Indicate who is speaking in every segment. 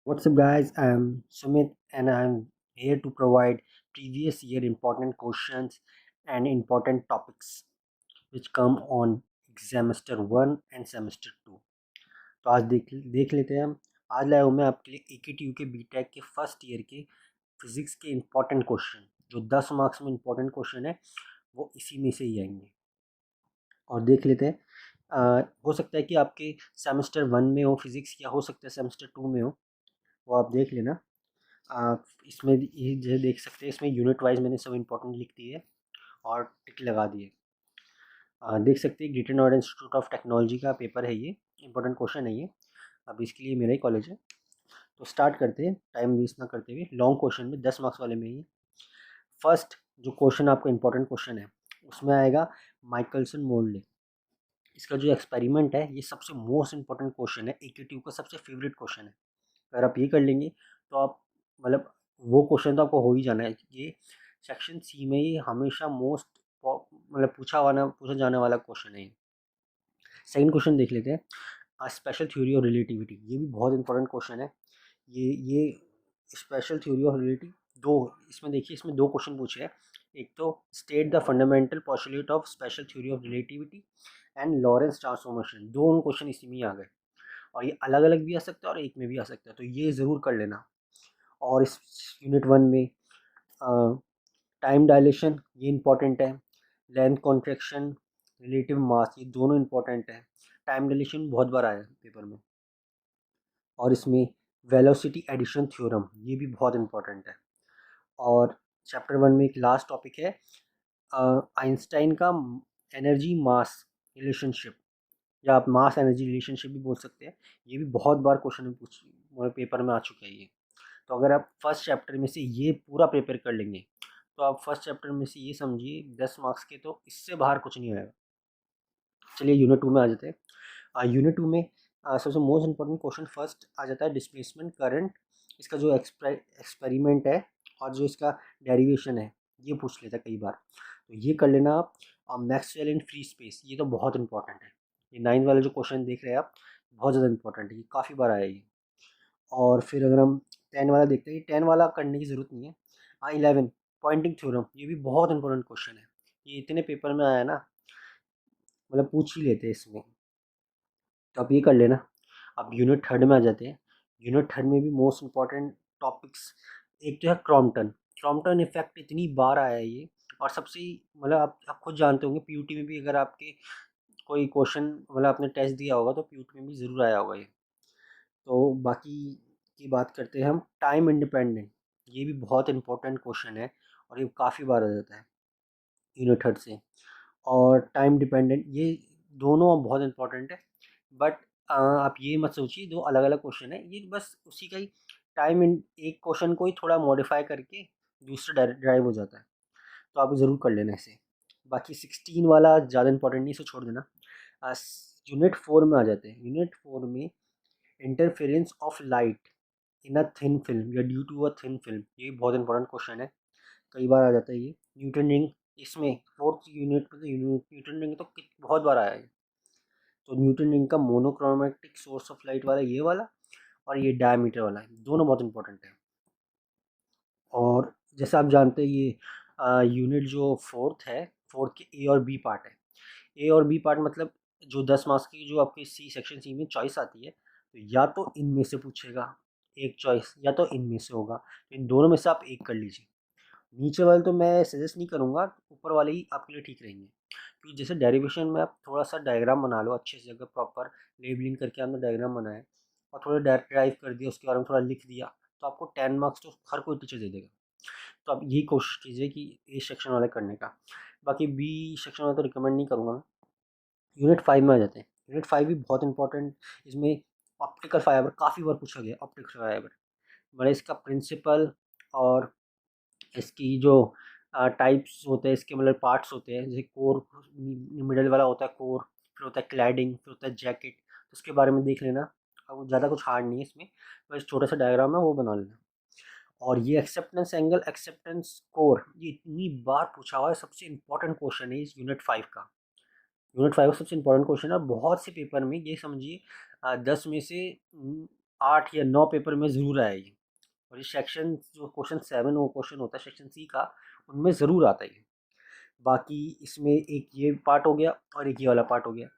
Speaker 1: What's up, guys? I'm Sumit, and I'm here to provide previous year important questions and important topics which come on semester 1 and semester 2. तो आज देख लेते हैं हम। आज लाया हूँ मैं आपके लिए AKTU के बीटेक के फर्स्ट ईयर के फिजिक्स के इम्पोर्टेंट क्वेश्चन, जो 10 मार्क्स में इम्पोर्टेंट क्वेश्चन है, वो इसी में से ही आएंगे। और देख लेते हैं। हो सकता है कि आपके सेमेस्टर 1 में हो फिजिक्स, या हो सकता है सेमेस्टर 2 में हो, वो आप देख लेना। आप इसमें ये जो देख सकते हैं, इसमें यूनिट वाइज मैंने सब इंपॉर्टेंट लिख दिए और टिक लगा दिए। देख सकते हैं greater Noida institute of technology का पेपर है, ये इंपॉर्टेंट क्वेश्चन है ये। अब इसके लिए मेरा ही कॉलेज है, तो स्टार्ट करते हैं टाइम वेस्ट ना करते हुए। लॉन्ग क्वेश्चन में 10 मार्क्स वाले में ही फर्स्ट जो क्वेश्चन आपका इंपॉर्टेंट क्वेश्चन है, उसमें आएगा माइकलसन मोल्डे। इसका जो एक्सपेरिमेंट है, ये सबसे मोस्ट इंपॉर्टेंट क्वेश्चन है, AKTU का सबसे फेवरेट क्वेश्चन है। अगर आप ये कर लेंगे तो आप मतलब वो क्वेश्चन तो आपको हो ही जाना है। ये सेक्शन सी में ही हमेशा मोस्ट मतलब पूछा जाने वाला क्वेश्चन है। सेकंड क्वेश्चन देख लेते हैं, स्पेशल थ्योरी ऑफ रिलेटिविटी। ये भी बहुत इंपॉर्टेंट क्वेश्चन है। ये स्पेशल थ्योरी ऑफ रिलेटिव दो, इसमें देखिए, इसमें दो क्वेश्चन पूछे हैं। एक तो state the fundamental postulate of special theory of relativity and Lorentz transformation, दोनों क्वेश्चन इसी में ही आ गए। और ये अलग अलग भी आ सकता है और एक में भी आ सकता है, तो ये ज़रूर कर लेना। और इस यूनिट 1 में टाइम डायलेशन ये इम्पॉर्टेंट है, लेंथ कॉन्ट्रैक्शन, रिलेटिव मास, ये दोनों इम्पॉर्टेंट है। टाइम डायलेशन बहुत बार आया है पेपर में। और इसमें वेलोसिटी एडिशन थ्योरम, ये भी बहुत इम्पॉर्टेंट है। और चैप्टर 1 में एक लास्ट टॉपिक है, आइंस्टाइन का एनर्जी मास रिलेशनशिप, या आप मास एनर्जी रिलेशनशिप भी बोल सकते हैं। ये भी बहुत बार क्वेश्चन में पूछ पेपर में आ चुका है ये। तो अगर आप फर्स्ट चैप्टर में से ये पूरा प्रिपेयर कर लेंगे, तो आप फर्स्ट चैप्टर में से ये समझिए 10 मार्क्स के, तो इससे बाहर कुछ नहीं आएगा। चलिए यूनिट 2 में आ जाते हैं। यूनिट 2 में सबसे मोस्ट इंपॉर्टेंट क्वेश्चन फर्स्ट आ जाता है, डिस्प्लेसमेंट करंट। इसका जो एक्सपेरिमेंट है और जो इसका डेरिवेशन है, ये पूछ लेता है कई बार, तो ये कर लेना आप। मैक्सवेल इन फ्री स्पेस, ये तो बहुत इंपॉर्टेंट है। ये 9 वाला जो क्वेश्चन देख रहे हैं आप, बहुत ज़्यादा इंपॉर्टेंट है, ये काफ़ी बार आया ये। और फिर अगर हम 10 वाला देखते हैं, 10 वाला करने की ज़रूरत नहीं है। 11 पॉइंटिंग थ्योरम, ये भी बहुत इंपॉर्टेंट क्वेश्चन है। ये इतने पेपर में आया ना, मतलब पूछ ही लेते हैं इसमें, तो आप ये कर लेना। अब यूनिट थर्ड में आ जाते हैं। यूनिट थर्ड में भी मोस्ट इंपॉर्टेंट टॉपिक्स, एक तो है क्रॉम्पटन। क्रॉम्पटन इफेक्ट इतनी बार आया है ये, और सबसे मतलब आप खुद जानते होंगे, पीयूटी में भी अगर आपके कोई क्वेश्चन मतलब आपने टेस्ट दिया होगा, तो पीयूटी में भी ज़रूर आया होगा ये। तो बाकी की बात करते हैं हम, टाइम इंडिपेंडेंट। ये भी बहुत इंपॉर्टेंट क्वेश्चन है, और ये काफ़ी बार आ जाता है यूनिट थर्ड से। और टाइम डिपेंडेंट, ये दोनों बहुत इंपॉर्टेंट है। बट आप ये मत सोचिए दो अलग अलग क्वेश्चन है, ये बस उसी का ही टाइम इन एक क्वेश्चन को ही थोड़ा मॉडिफाई करके दूसरा ड्राइव हो जाता है, तो आप ज़रूर कर लेना इसे। बाकी 16 वाला ज़्यादा इंपॉर्टेंट नहीं, इसे छोड़ देना। यूनिट 4 में आ जाते हैं। यूनिट 4 में interference of light in a thin film या due to a thin film, ये बहुत इंपॉर्टेंट क्वेश्चन है, कई बार आ जाता है ये। न्यूटन रिंग, इसमें फोर्थ यूनिट में तो न्यूटन रिंग तो बहुत बार आया है। तो न्यूटन रिंग का मोनोक्रोमेटिक सोर्स ऑफ लाइट वाला ये वाला, और ये डायमीटर वाला है, दोनों बहुत इंपॉर्टेंट है। और जैसा आप जानते हैं, ये यूनिट जो फोर्थ है, फोर्थ के ए और बी पार्ट है। ए और बी पार्ट मतलब जो 10 मार्क्स की जो आपकी सी सेक्शन सी में चॉइस आती है, तो या तो इनमें से पूछेगा एक चॉइस, या तो इनमें से होगा, तो इन दोनों में से आप एक कर लीजिए। नीचे वाले तो मैं सजेस्ट नहीं करूँगा, ऊपर वाले ही आपके लिए ठीक रहेंगे। क्योंकि जैसे डेरिवेशन में आप थोड़ा सा डायग्राम बना लो अच्छे से, अगर प्रॉपर लेबलिंग करके आपने डायग्राम बनाया और थोड़ा ड्राइव कर दिया, उसके बारे में थोड़ा लिख दिया, तो आपको 10 मार्क्स तो हर कोई टीचर दे देगा। तो आप यही कोशिश कीजिए कि ए सेक्शन वाले करने का। बाकी बी सेक्शन वाला तो रिकमेंड नहीं करूँगा मैं। यूनिट 5 में आ जाते हैं। यूनिट 5 भी बहुत इंपॉर्टेंट, इसमें ऑप्टिकल फाइबर काफ़ी बार पूछा गया, ऑप्टिकल फाइबर मतलब इसका प्रिंसिपल, और इसकी जो टाइप्स होते हैं, इसके मतलब पार्ट्स होते हैं, जैसे कोर, मिडल वाला होता है कोर, फिर होता है क्लैडिंग, फिर होता है जैकेट, तो उसके बारे में देख लेना। अब ज़्यादा कुछ हार्ड नहीं है इसमें, बस छोटा सा डायग्राम है वो बना लेना। और ये एक्सेप्टेंस एंगल, एक्सेप्टेंस कोर, ये इतनी बार पूछा हुआ है, सबसे इंपॉर्टेंट क्वेश्चन है इस यूनिट 5 का। यूनिट 5 का सबसे इंपॉर्टेंट क्वेश्चन है, बहुत से पेपर में ये समझिए 10 में से 8 या 9 पेपर में ज़रूर आएगी। और ये सेक्शन जो क्वेश्चन 7 वो क्वेश्चन होता है सेक्शन सी का, उनमें ज़रूर आता है। बाकी इसमें एक ये पार्ट हो गया और एक ये वाला पार्ट हो गया।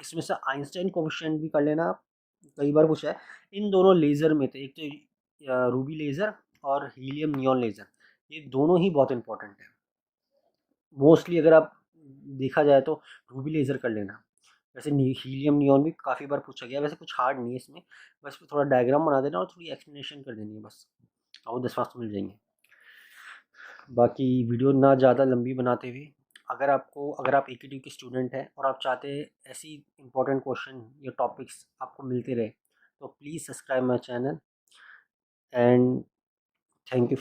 Speaker 1: इसमें से आइंस्टाइन कोएफिशिएंट भी कर लेना आप, कई बार पूछा है। इन दोनों लेज़र में थे, एक तो रूबी लेज़र और हीलियम नियॉन लेज़र, ये दोनों ही बहुत इंपॉर्टेंट है। मोस्टली अगर आप देखा जाए तो रूबी लेज़र कर लेना। वैसे हीलियम नियॉन भी काफ़ी बार पूछा गया, वैसे कुछ हार्ड नहीं है इसमें, बस थोड़ा डायग्राम बना देना और थोड़ी एक्सप्लेनेशन कर देनी है बस, और 10 मार्क्स मिल जाएंगे। बाकी वीडियो ना ज़्यादा लंबी बनाते हुए, अगर आप AKTU के स्टूडेंट हैं और आप चाहते हैं ऐसी इंपॉर्टेंट क्वेश्चन या टॉपिक्स आपको मिलते रहे, तो please subscribe my channel and thank you.